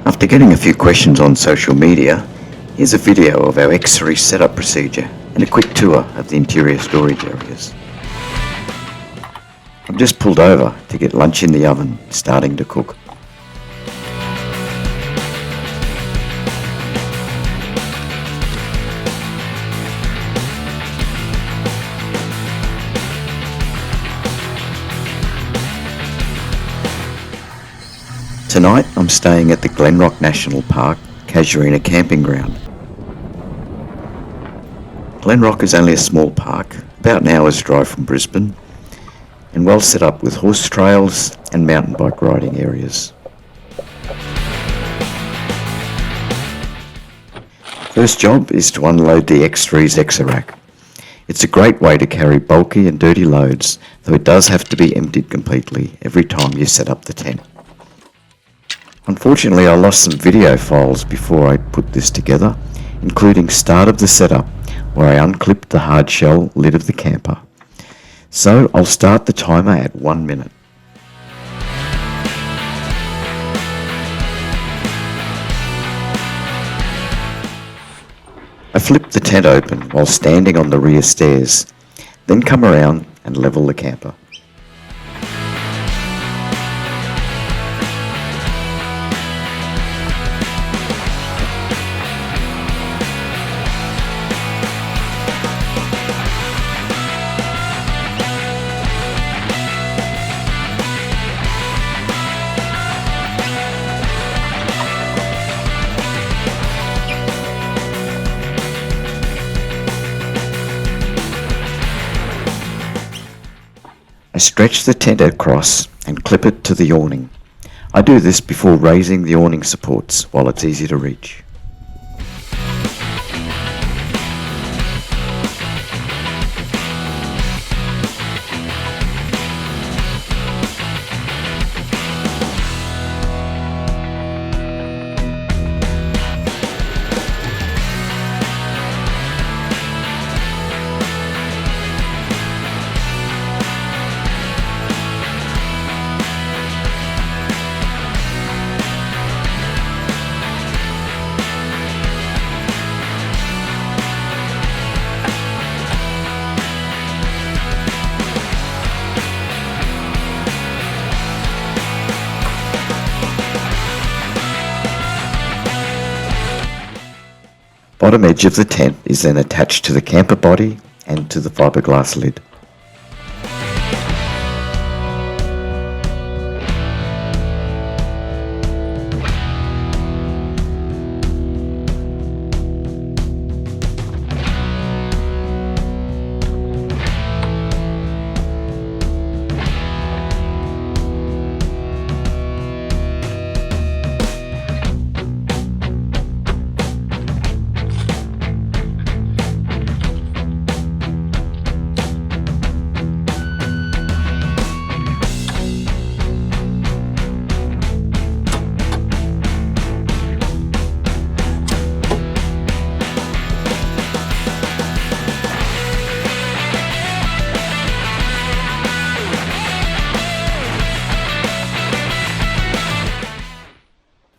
After getting a few questions on social media, here's a video of our X3 setup procedure and a quick tour of the interior storage areas. I've just pulled over to get lunch in the oven, starting to cook. Tonight I'm staying at the Glenrock National Park, Casuarina Camping Ground. Glenrock is only a small park, about an hour's drive from Brisbane, and well set up with horse trails and mountain bike riding areas. First job is to unload the X3's Exarack. It's a great way to carry bulky and dirty loads, though it does have to be emptied completely every time you set up the tent. Unfortunately, I lost some video files before I put this together, including start of the setup, where I unclipped the hard shell lid of the camper. So I'll start the timer at 1 minute. I flip the tent open while standing on the rear stairs, then come around and level the camper. I stretch the tent across and clip it to the awning. I do this before raising the awning supports while it's easy to reach. Bottom edge of the tent is then attached to the camper body and to the fiberglass lid.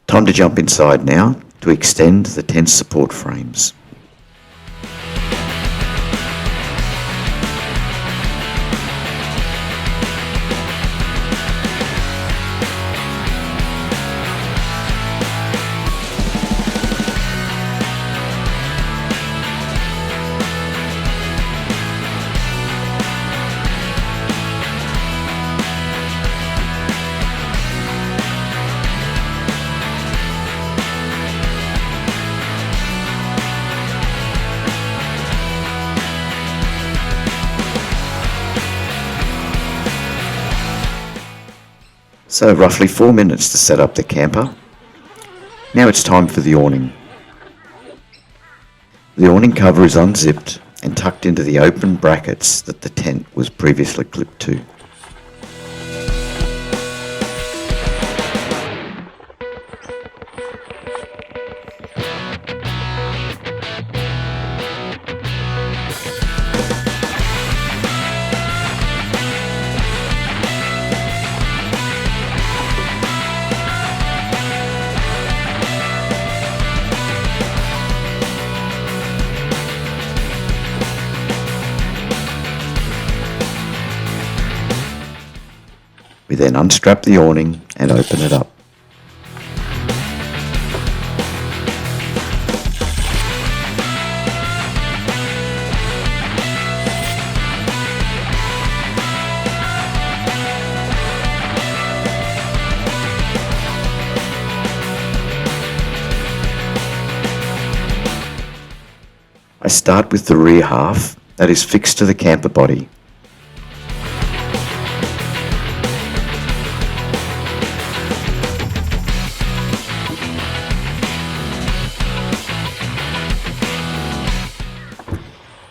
Time to jump inside now to extend the tent support frames. So roughly 4 minutes to set up the camper. Now it's time for the awning. The awning cover is unzipped and tucked into the open brackets that the tent was previously clipped to. We then unstrap the awning and open it up. I start with the rear half that is fixed to the camper body.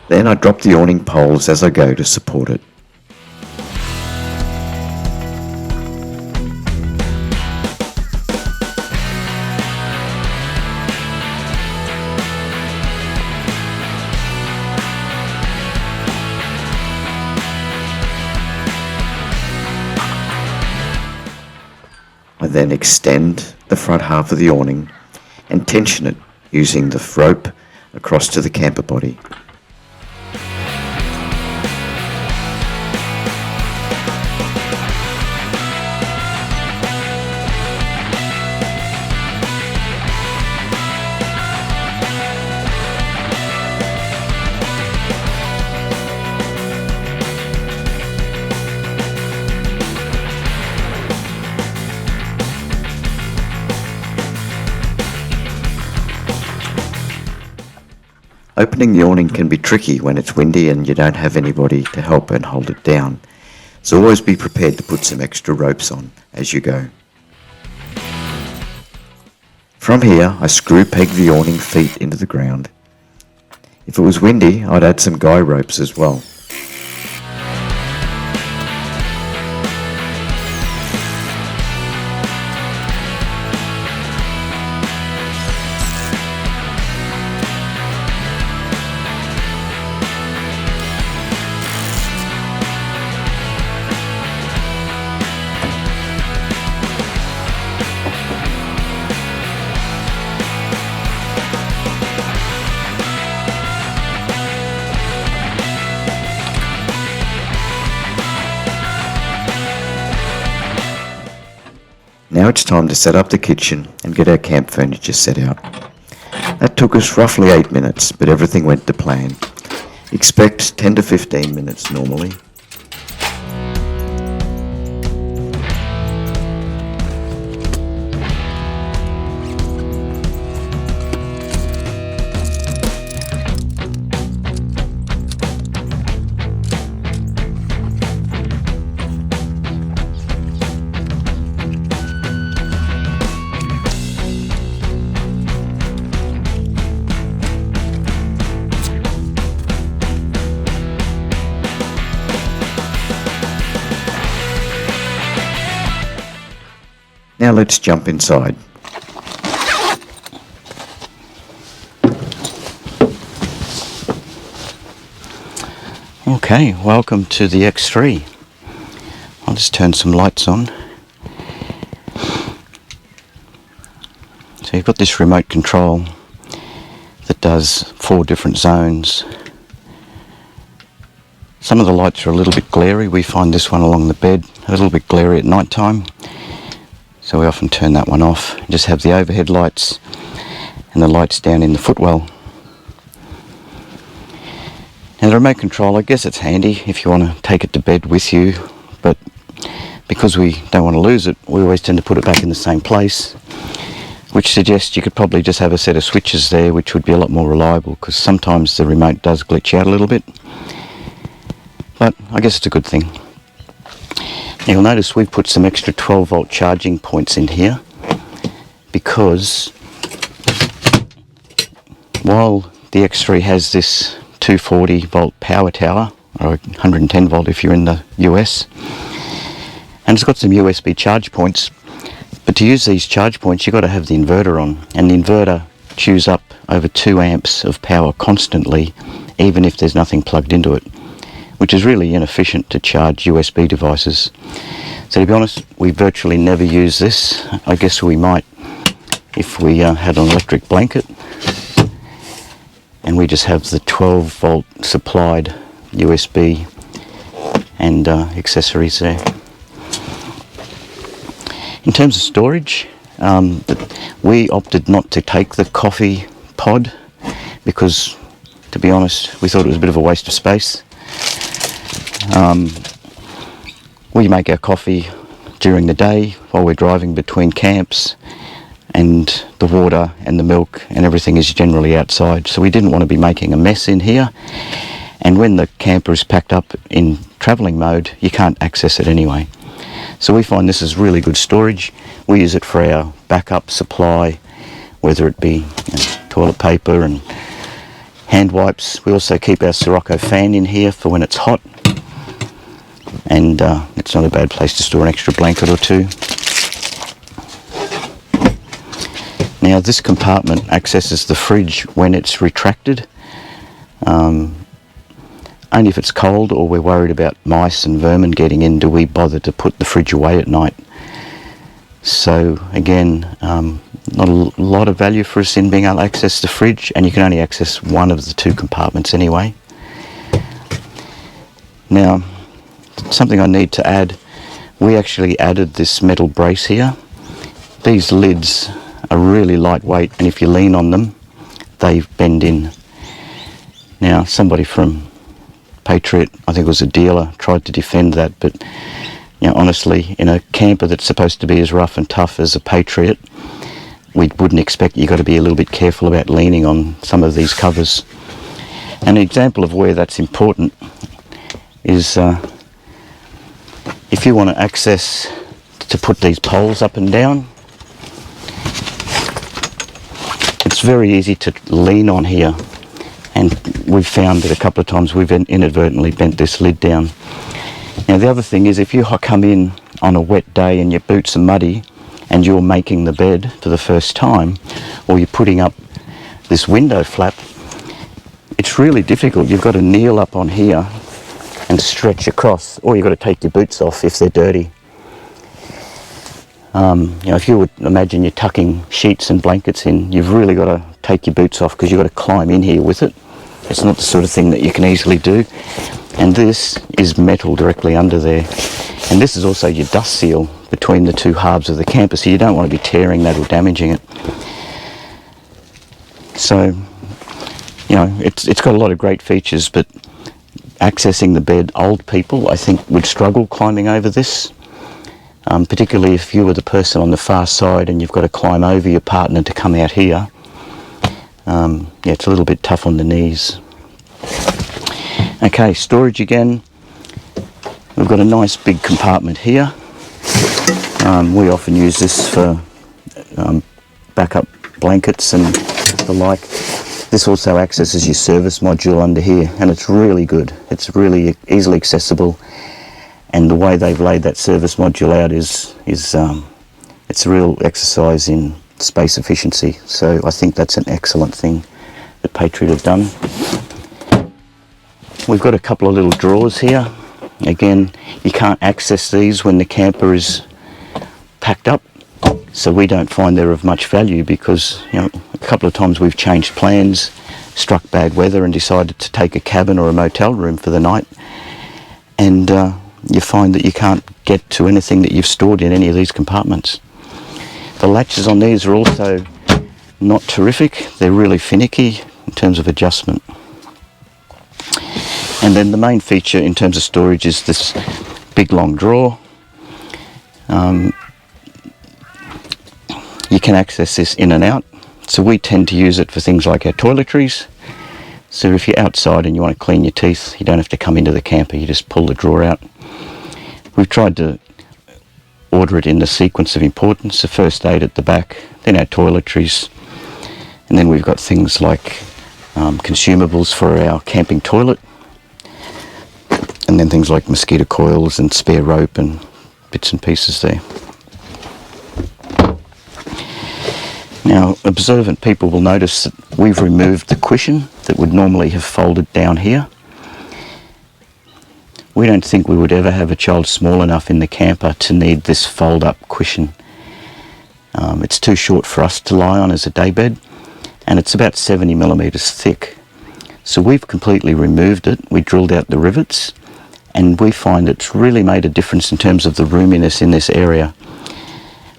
Then I drop the awning poles as I go to support it. I then extend the front half of the awning and tension it using the rope across to the camper body. Opening the awning can be tricky when it's windy and you don't have anybody to help and hold it down, so always be prepared to put some extra ropes on as you go. From here, I screw peg the awning feet into the ground. If it was windy, I'd add some guy ropes as well. Now it's time to set up the kitchen and get our camp furniture set out. That took us roughly 8 minutes, but everything went to plan. Expect 10 to 15 minutes normally. Now let's jump inside. Okay, welcome to the X3. I'll just turn some lights on. So you've got this remote control that does 4 different zones. Some of the lights are a little bit glary. We find this one along the bed a little bit glary at night time. So we often turn that one off. Just have the overhead lights and the lights down in the footwell. Now the remote control, I guess it's handy if you want to take it to bed with you, but because we don't want to lose it, we always tend to put it back in the same place, which suggests you could probably just have a set of switches there, which would be a lot more reliable, because sometimes the remote does glitch out a little bit. But I guess it's a good thing. You'll notice we've put some extra 12 volt charging points in here because while the X3 has this 240 volt power tower, or 110 volt if you're in the US, and it's got some USB charge points, but to use these charge points you've got to have the inverter on, and the inverter chews up over 2 amps of power constantly even if there's nothing plugged into it, which is really inefficient to charge USB devices. So to be honest, we virtually never use this. I guess we might if we had an electric blanket and we just have the 12 volt supplied USB and accessories there. In terms of storage, we opted not to take the coffee pod because, to be honest, we thought it was a bit of a waste of space. We make our coffee during the day while we're driving between camps, and the water and the milk and everything is generally outside, so we didn't want to be making a mess in here. And when the camper is packed up in travelling mode, you can't access it anyway. So we find this is really good storage. We use it for our backup supply, whether it be toilet paper and hand wipes. We also keep our Sirocco fan in here for when it's hot, and it's not a bad place to store an extra blanket or two. Now this compartment accesses the fridge when it's retracted. Only if it's cold or we're worried about mice and vermin getting in do we bother to put the fridge away at night. So again, not a lot of value for us in being able to access the fridge, and you can only access one of the two compartments anyway. Now, something I need to add, we actually added this metal brace here. These lids are really lightweight, and if you lean on them, they bend in. Now, somebody from Patriot, I think it was a dealer, tried to defend that, but honestly, in a camper that's supposed to be as rough and tough as a Patriot, we wouldn't expect. You've got to be a little bit careful about leaning on some of these covers. An example of where that's important is if you want to access to put these poles up and down, it's very easy to lean on here, and we've found that a couple of times we've inadvertently bent this lid down. Now the other thing is, if you come in on a wet day and your boots are muddy and you're making the bed for the first time, or you're putting up this window flap, it's really difficult. You've got to kneel up on here and stretch across, or you've got to take your boots off if they're dirty. If you would imagine you're tucking sheets and blankets in, you've really got to take your boots off because you've got to climb in here with it. It's not the sort of thing that you can easily do. And this is metal directly under there. And this is also your dust seal between the two halves of the camper, so you don't want to be tearing that or damaging it. So, it's got a lot of great features, but accessing the bed, old people, I think, would struggle climbing over this. Particularly if you were the person on the far side and you've got to climb over your partner to come out here. It's a little bit tough on the knees. Okay, storage again. We've got a nice big compartment here. We often use this for backup blankets and the like. This also accesses your service module under here, and it's really good. It's really easily accessible, and the way they've laid that service module out is it's a real exercise in space efficiency. So I think that's an excellent thing that Patriot have done. We've got a couple of little drawers here. Again, you can't access these when the camper is packed up, so we don't find they're of much value because a couple of times we've changed plans, struck bad weather and decided to take a cabin or a motel room for the night, and you find that you can't get to anything that you've stored in any of these compartments. The latches on these are also not terrific. They're really finicky in terms of adjustment. And then the main feature in terms of storage is this big long drawer. You can access this in and out. So we tend to use it for things like our toiletries. So if you're outside and you want to clean your teeth, you don't have to come into the camper, you just pull the drawer out. We've tried to order it in the sequence of importance, the first aid at the back, then our toiletries, and then we've got things like consumables for our camping toilet, and then things like mosquito coils and spare rope and bits and pieces there. Now, observant people will notice that we've removed the cushion that would normally have folded down here. We don't think we would ever have a child small enough in the camper to need this fold-up cushion. It's too short for us to lie on as a daybed, and it's about 70 millimetres thick. So we've completely removed it. We drilled out the rivets, and we find it's really made a difference in terms of the roominess in this area.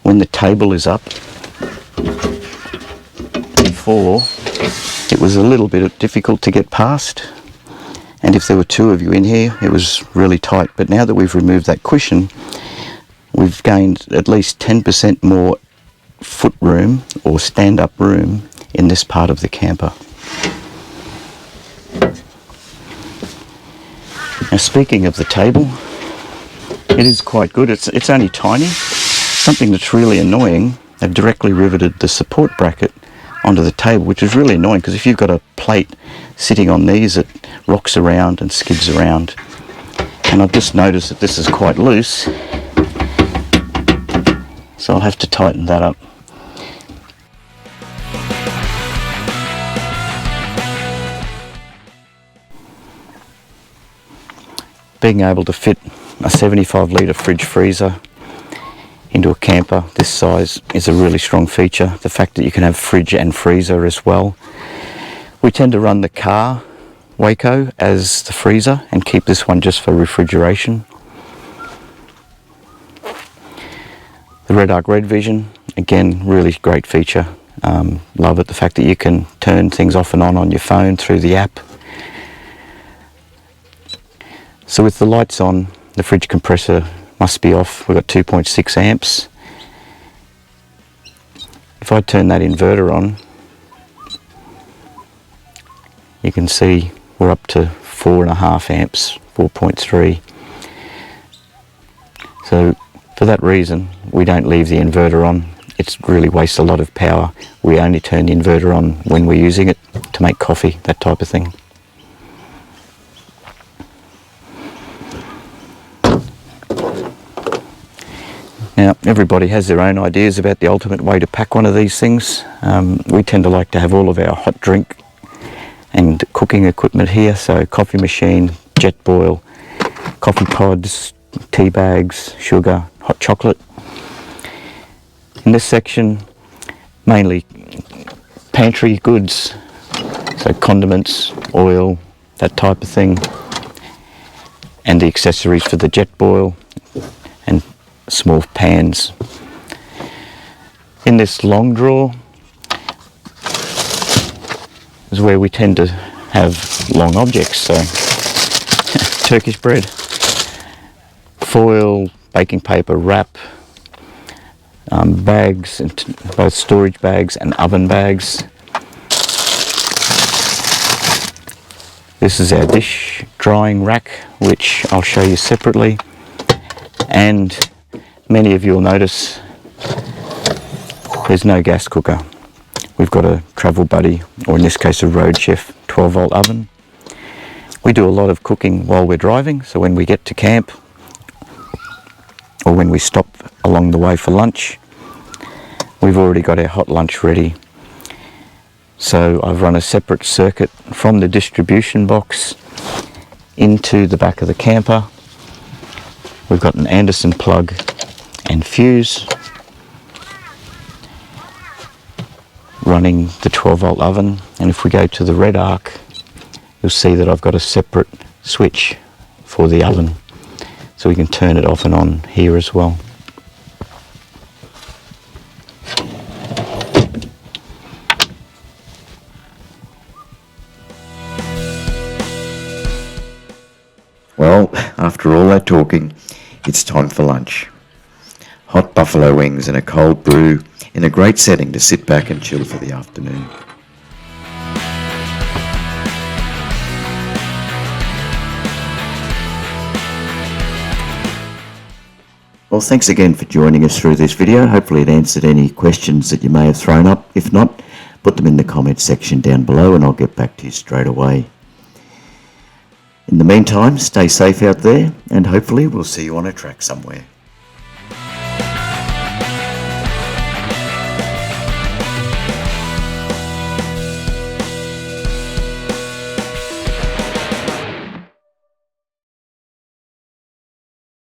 when the table is up. Before, it was a little bit difficult to get past, and if there were two of you in here, it was really tight. But now that we've removed that cushion, we've gained at least 10% more foot room or stand-up room in this part of the camper. Now, speaking of the table, it is quite good. It's only tiny. Something that's really annoying, they've directly riveted the support bracket onto the table, which is really annoying because if you've got a plate sitting on these, it rocks around and skids around. And I've just noticed that this is quite loose, so I'll have to tighten that up. Being able to fit a 75 litre fridge freezer into a camper this size is a really strong feature. The fact that you can have fridge and freezer as well. We tend to run the car Waco as the freezer and keep this one just for refrigeration. The Red Arc Red Vision, again, really great feature. Love it, the fact that you can turn things off and on your phone through the app. So with the lights on, the fridge compressor must be off. We've got 2.6 amps. If I turn that inverter on, you can see we're up to 4.5 amps, 4.3. So for that reason, we don't leave the inverter on. It really wastes a lot of power. We only turn the inverter on when we're using it to make coffee, that type of thing. Now, everybody has their own ideas about the ultimate way to pack one of these things. We tend to like to have all of our hot drink and cooking equipment here, so coffee machine, jet boil, coffee pods, tea bags, sugar, hot chocolate. In this section, mainly pantry goods, so condiments, oil, that type of thing, and the accessories for the jet boil and small pans. In this long drawer is where we tend to have long objects, so Turkish bread, foil, baking paper, wrap, bags, and both storage bags and oven bags. This is our dish drying rack, which I'll show you separately, and many of you will notice there's no gas cooker. We've got a Travel Buddy, or in this case a Road Chef 12-volt oven. We do a lot of cooking while we're driving, so when we get to camp or when we stop along the way for lunch, we've already got our hot lunch ready. So I've run a separate circuit from the distribution box into the back of the camper. We've got an Anderson plug and fuse running the 12-volt oven, and if we go to the Red Arc, you'll see that I've got a separate switch for the oven, so we can turn it off and on here as well. Well, after all that talking, it's time for lunch. Hot buffalo wings and a cold brew in a great setting to sit back and chill for the afternoon. Well, thanks again for joining us through this video. Hopefully it answered any questions that you may have thrown up. If not, put them in the comments section down below and I'll get back to you straight away. In the meantime, stay safe out there and hopefully we'll see you on a track somewhere.